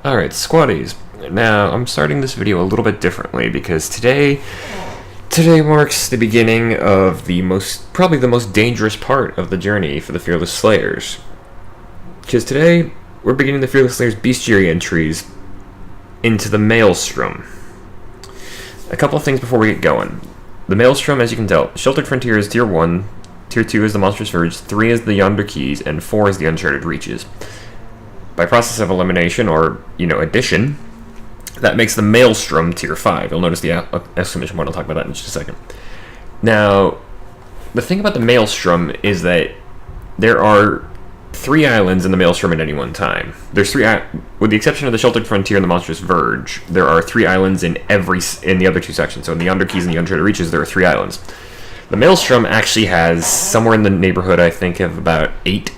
Alright, squaddies. Now, I'm starting this video a little bit differently because today marks the beginning of probably the most dangerous part of the journey for the Fearless Slayers. Because today, we're beginning the Fearless Slayers Bestiary entries into the Maelstrom. A couple of things before we get going. The Maelstrom, as you can tell, Sheltered Frontier is Tier 1, Tier 2 is the Monstrous Verge, 3 is the Yonder Keys, and 4 is the Uncharted Reaches. By process of elimination, or, addition, that makes the Maelstrom Tier 5. You'll notice the exclamation point. I'll talk about that in just a second. Now, the thing about the Maelstrom is that there are 3 islands in the Maelstrom at any one time. There's 3, with the exception of the Sheltered Frontier and the Monstrous Verge, there are 3 islands in the other 2 sections. So in the Yonder Keys and the Uncharted Reaches, there are 3 islands. The Maelstrom actually has somewhere in the neighborhood, I think, of about 8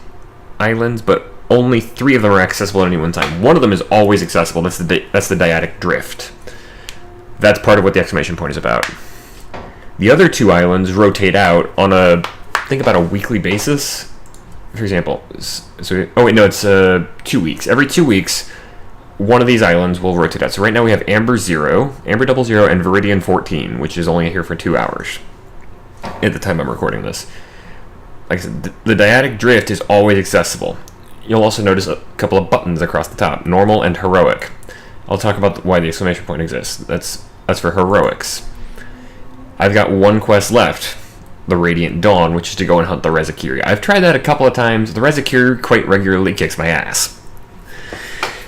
islands, but only 3 of them are accessible at any one time. One of them is always accessible. That's the Dyadic Drift. That's part of what the exclamation point is about. The other 2 islands rotate out on think about a weekly basis. For example, it's 2 weeks. Every 2 weeks, one of these islands will rotate out. So right now we have Amber 0, Amber 00, and Viridian 14, which is only here for 2 hours at the time I'm recording this. Like I said, the Dyadic Drift is always accessible. You'll also notice a couple of buttons across the top, normal and heroic. I'll talk about why the exclamation point exists. That's for heroics. I've got 1 quest left, the Radiant Dawn, which is to go and hunt the Rezakiri. I've tried that a couple of times. The Rezakiri quite regularly kicks my ass.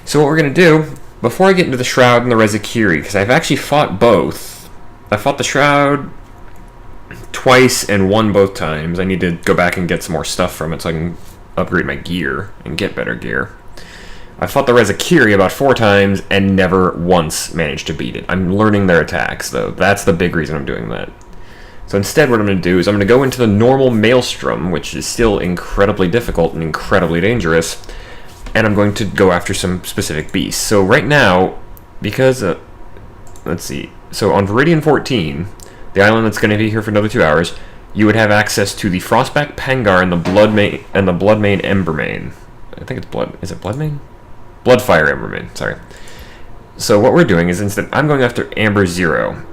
So what we're going to do, before I get into the Shroud and the Rezakiri, because I've actually fought both. I fought the Shroud twice and won both times. I need to go back and get some more stuff from it so I can upgrade my gear and get better gear. I fought the Rezakiri about 4 times and never once managed to beat it. I'm learning their attacks, though. That's the big reason I'm doing that. So instead, what I'm going to do is I'm going to go into the normal Maelstrom, which is still incredibly difficult and incredibly dangerous, and I'm going to go after some specific beasts. So right now, because, let's see, so on Viridian 14, the island that's going to be here for another 2 hours, you would have access to the Frostback Pangar and the Bloodmane Embermane. I think it's is it Bloodmane? Bloodfire Embermane, sorry. So what we're doing is instead, I'm going after Amber 0,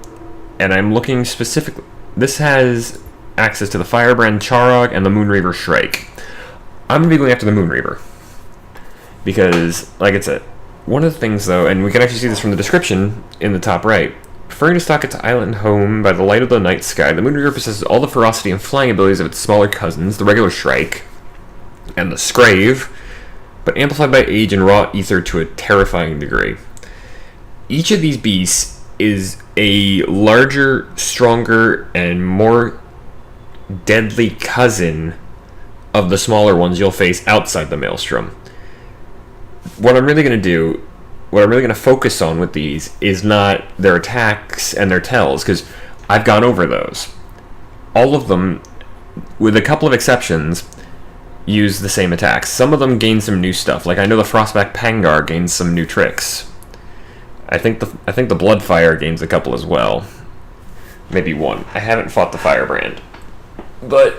and I'm looking specifically. This has access to the Firebrand Charog and the Moonreaver Shrike. I'm going to be going after the Moonreaver. Because, like I said, one of the things though, and we can actually see this from the description in the top right, preferring to stalk its island home by the light of the night sky, the Moonreaver possesses all the ferocity and flying abilities of its smaller cousins, the regular Shrike, and the Scrave, but amplified by age and raw ether to a terrifying degree. Each of these beasts is a larger, stronger, and more deadly cousin of the smaller ones you'll face outside the Maelstrom. What I'm really going to focus on with these is not their attacks and their tells, because I've gone over those. All of them, with a couple of exceptions, use the same attacks. Some of them gain some new stuff. Like I know the Frostback Pangar gains some new tricks. I think the Bloodfire gains a couple as well. Maybe 1. I haven't fought the Firebrand. But,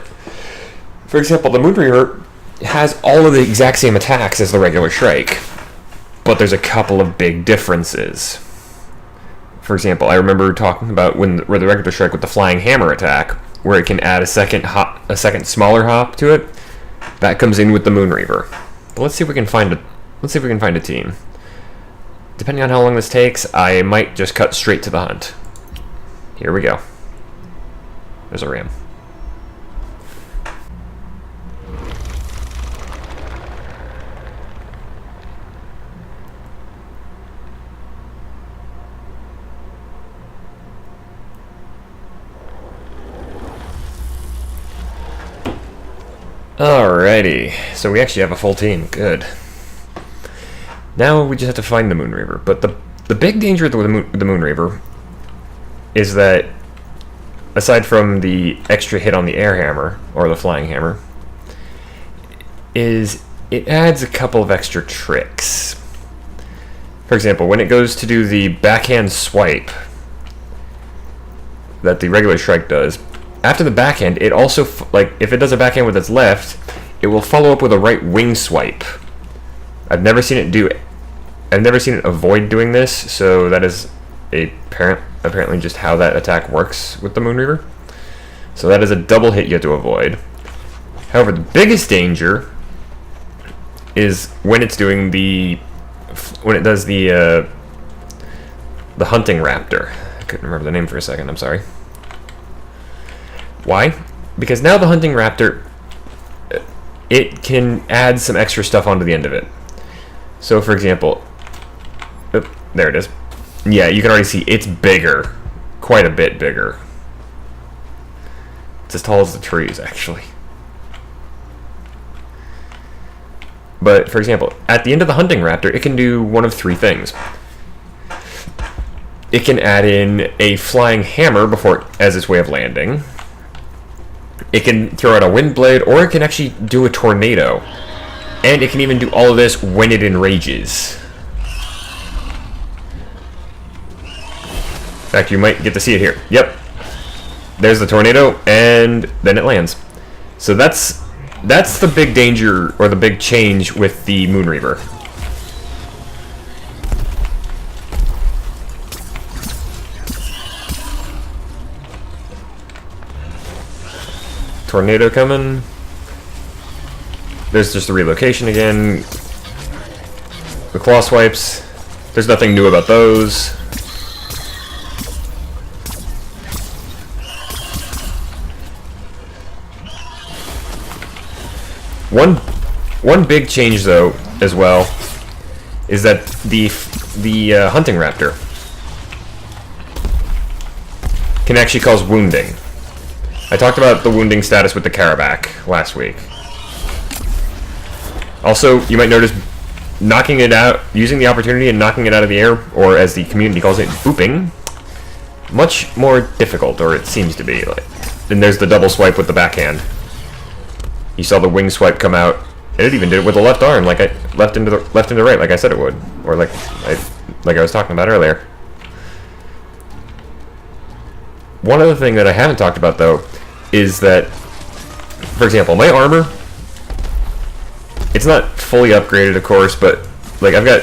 for example, the Moonreaver has all of the exact same attacks as the regular Shrike. But there's a couple of big differences. For example, I remember talking about where the regular Shrike with the Flying Hammer attack, where it can add a second smaller hop to it. That comes in with the Moonreaver. But let's see if we can find a team. Depending on how long this takes, I might just cut straight to the hunt. Here we go. There's a ram. Alrighty, so we actually have a full team. Good. Now we just have to find the Moonreaver. But the big danger with the Moonreaver is that, aside from the extra hit on the air hammer, or the flying hammer, is it adds a couple of extra tricks. For example, when it goes to do the backhand swipe that the regular Shrike does, after the backhand, it also, if it does a backhand with its left, it will follow up with a right wing swipe. I've never seen it do I've never seen it avoid doing this, so that is apparently just how that attack works with the Moonreaver. So that is a double hit you have to avoid. However, the biggest danger is when it does the hunting raptor. I couldn't remember the name for a second, I'm sorry. Why? Because now the hunting raptor, it can add some extra stuff onto the end of it. So for example, there it is. Yeah, you can already see it's bigger, quite a bit bigger. It's as tall as the trees, actually. But, for example, at the end of the hunting raptor, it can do one of three things. It can add in a flying hammer as its way of landing. It can throw out a wind blade, or it can actually do a tornado. And it can even do all of this when it enrages. In fact, you might get to see it here. Yep. There's the tornado, and then it lands. So that's the big danger, or the big change with the Moonreaver. Tornado coming. There's just the relocation again. The claw swipes. There's nothing new about those. One big change, though, as well, is that the hunting raptor can actually cause wounding. I talked about the wounding status with the Carabac last week. Also, you might notice knocking it out, using the opportunity and knocking it out of the air, or as the community calls it, booping, much more difficult, or it seems to be. Then there's the double swipe with the backhand. You saw the wing swipe come out, and it even did it with the left arm, like left into right, like I said it would, or like I was talking about earlier. One other thing that I haven't talked about, though, is that, for example, my armor, it's not fully upgraded, of course, but like I've got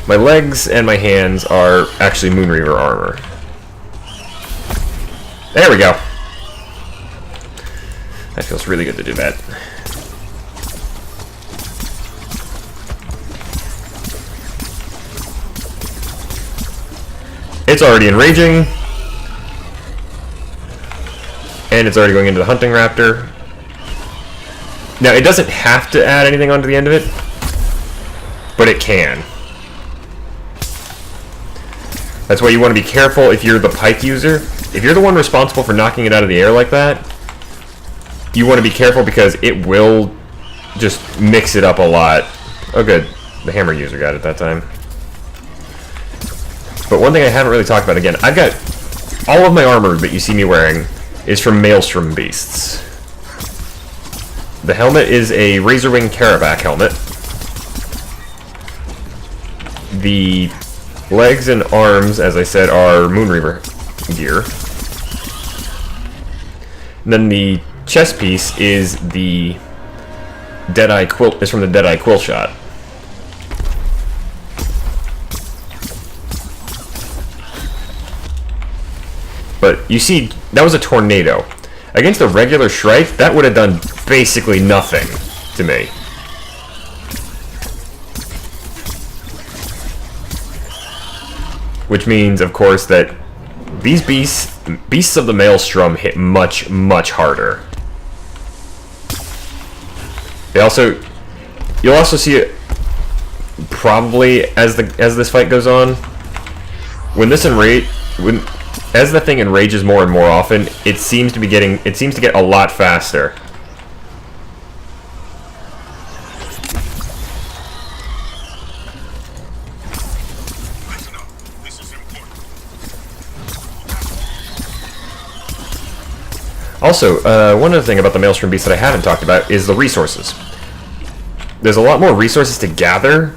my legs and my hands are actually Moonreaver armor. There we go. That feels really good to do that. It's already enraging. And it's already going into the hunting raptor. Now, it doesn't have to add anything onto the end of it, but it can. That's why you want to be careful if you're the pike user. If you're the one responsible for knocking it out of the air like that, you want to be careful because it will just mix it up a lot. Oh good, the hammer user got it that time. But one thing I haven't really talked about, again, I've got all of my armor that you see me wearing is from Maelstrom beasts. The helmet is a Razorwing Carabac helmet. The legs and arms, as I said, are Moonreaver gear. And then the chest piece is the Deadeye quill. Is from the Deadeye quill shot. But you see, that was a tornado. Against a regular Shrike, that would have done basically nothing to me. Which means, of course, that these beasts of the Maelstrom hit much, much harder. You'll also see it probably as this fight goes on. As the thing enrages more and more often, it seems to get a lot faster. Also, one other thing about the Maelstrom Beast that I haven't talked about is the resources. There's a lot more resources to gather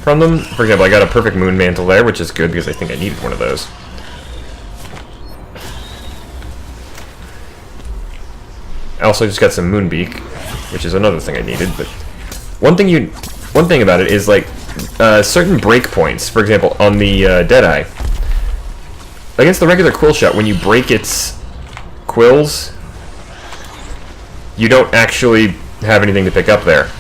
from them. For example, I got a perfect moon mantle there, which is good because I think I needed one of those. I also just got some Moonbeak, which is another thing I needed. But one thing about it is, like, certain breakpoints. For example, on the Deadeye, against the regular quill shot, when you break its quills, you don't actually have anything to pick up there.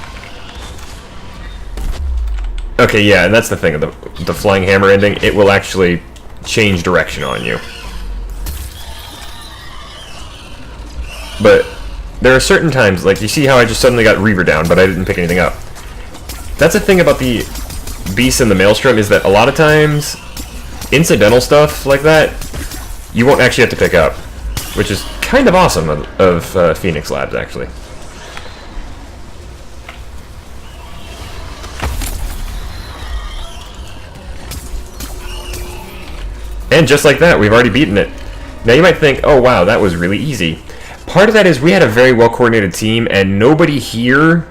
Okay, yeah, and that's the thing, the flying hammer ending, it will actually change direction on you. But there are certain times, like you see how I just suddenly got Reaver down, but I didn't pick anything up. That's the thing about the beasts in the Maelstrom, is that a lot of times, incidental stuff like that, you won't actually have to pick up, which is kind of awesome of Phoenix Labs, actually. And just like that, we've already beaten it. Now you might think, oh wow, that was really easy. Part of that is we had a very well-coordinated team, and nobody here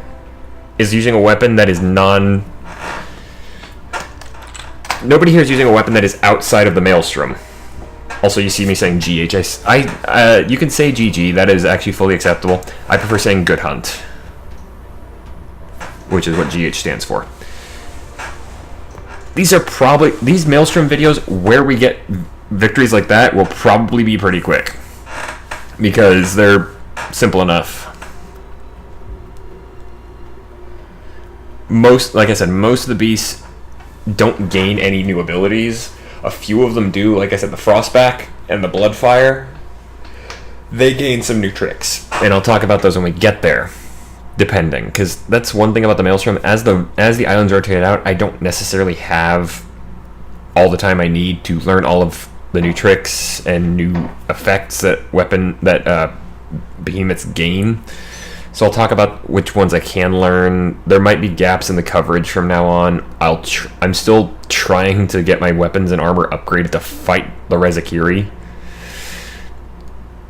is using a weapon that is Nobody here is using a weapon that is outside of the Maelstrom. Also, you see me saying GH. You can say GG, that is actually fully acceptable. I prefer saying Good Hunt, which is what GH stands for. These Maelstrom videos where we get victories like that will probably be pretty quick, because they're simple enough. Like I said, most of the beasts don't gain any new abilities. A few of them do, like I said, the Frostback and the Bloodfire. They gain some new tricks, and I'll talk about those when we get there, depending, because that's one thing about the Maelstrom. As the islands rotate out, I don't necessarily have all the time I need to learn all of the new tricks and new effects that behemoths gain. So I'll talk about which ones I can learn. There might be gaps in the coverage from now on. I'm still trying to get my weapons and armor upgraded to fight the Rezakiri.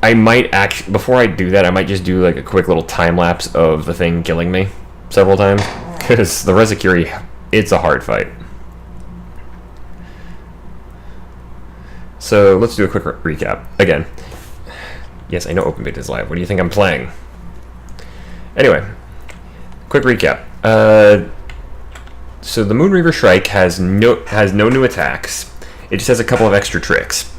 I might before I do that, I might just do like a quick little time lapse of the thing killing me several times, because the Rezakiri, it's a hard fight. So let's do a quick recap again. Yes, I know Open Beta is live. What do you think I'm playing? Anyway, quick recap. So the Moonreaver Shrike has no new attacks. It just has a couple of extra tricks.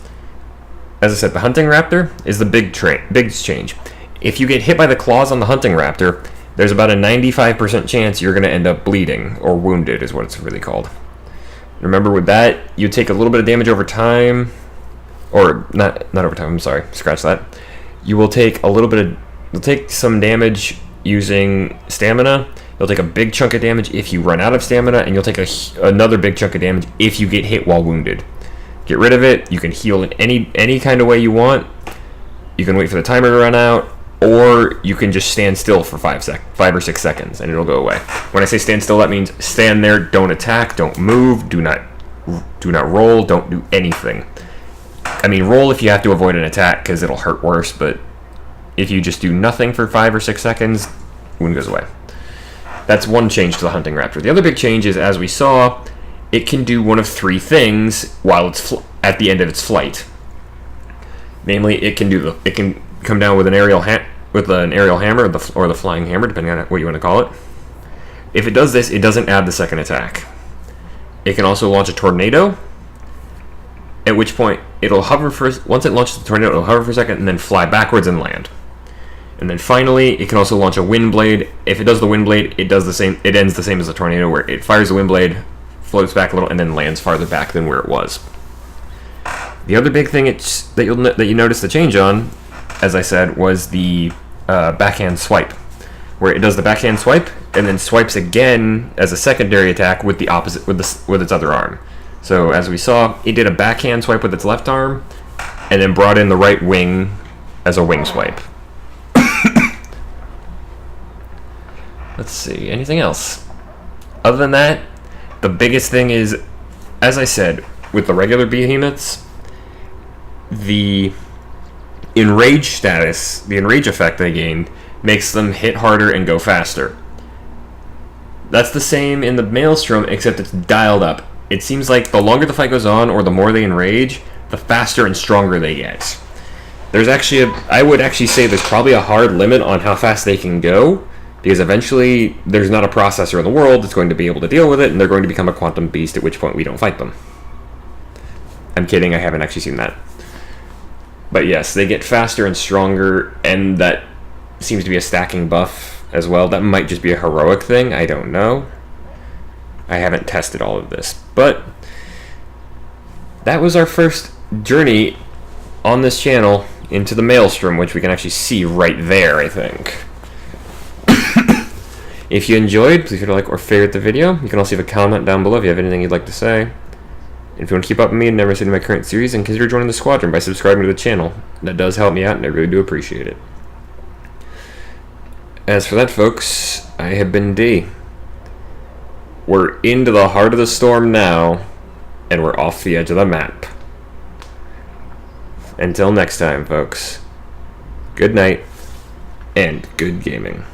As I said, the Hunting Raptor is the big change. If you get hit by the claws on the Hunting Raptor, there's about a 95% chance you're going to end up bleeding, or wounded is what it's really called. Remember, with that, you take a little bit of damage over time, or not over time, I'm sorry, scratch that. You will take you'll take some damage using stamina. You'll take a big chunk of damage if you run out of stamina, and you'll take another big chunk of damage if you get hit while wounded. Get rid of it. You can heal in any kind of way you want. You can wait for the timer to run out, or you can just stand still for 5 or 6 seconds, and it'll go away. When I say stand still, that means stand there, don't attack, don't move, do not roll, don't do anything. I mean, roll if you have to avoid an attack, because it'll hurt worse, but if you just do nothing for 5 or 6 seconds, wound goes away. That's one change to the Hunting Raptor. The other big change is, as we saw, it can do one of 3 things while it's at the end of its flight. Namely, it can come down with an aerial hammer, or the flying hammer, depending on what you want to call it. If it does this, it doesn't add the second attack. It can also launch a tornado, at which point it'll hover once it launches the tornado, it'll hover for a second and then fly backwards and land. And then finally, it can also launch a wind blade. If it does the wind blade, it does the same. It ends the same as the tornado, where it fires the wind blade, floats back a little, and then lands farther back than where it was. The other big thing that you noticed the change on, as I said, was the backhand swipe, where it does the backhand swipe and then swipes again as a secondary attack with the opposite with its other arm. So as we saw, it did a backhand swipe with its left arm, and then brought in the right wing as a wing swipe. Let's see, anything else? Other than that, the biggest thing is, as I said, with the regular behemoths, the enrage status, the enrage effect they gained, makes them hit harder and go faster. That's the same in the Maelstrom, except it's dialed up. It seems like the longer the fight goes on, or the more they enrage, the faster and stronger they get. There's actually I would actually say there's probably a hard limit on how fast they can go, Because eventually, there's not a processor in the world that's going to be able to deal with it, and they're going to become a quantum beast, at which point we don't fight them. I'm kidding, I haven't actually seen that. But yes, they get faster and stronger, and that seems to be a stacking buff as well. That might just be a heroic thing, I don't know. I haven't tested all of this. But that was our first journey on this channel into the Maelstrom, which we can actually see right there, I think. If you enjoyed, please hit a like or favorite the video. You can also leave a comment down below if you have anything you'd like to say. And if you want to keep up with me and never miss any of my current series, then consider joining the squadron by subscribing to the channel. That does help me out, and I really do appreciate it. As for that, folks, I have been D. We're into the heart of the storm now, and we're off the edge of the map. Until next time, folks, good night, and good gaming.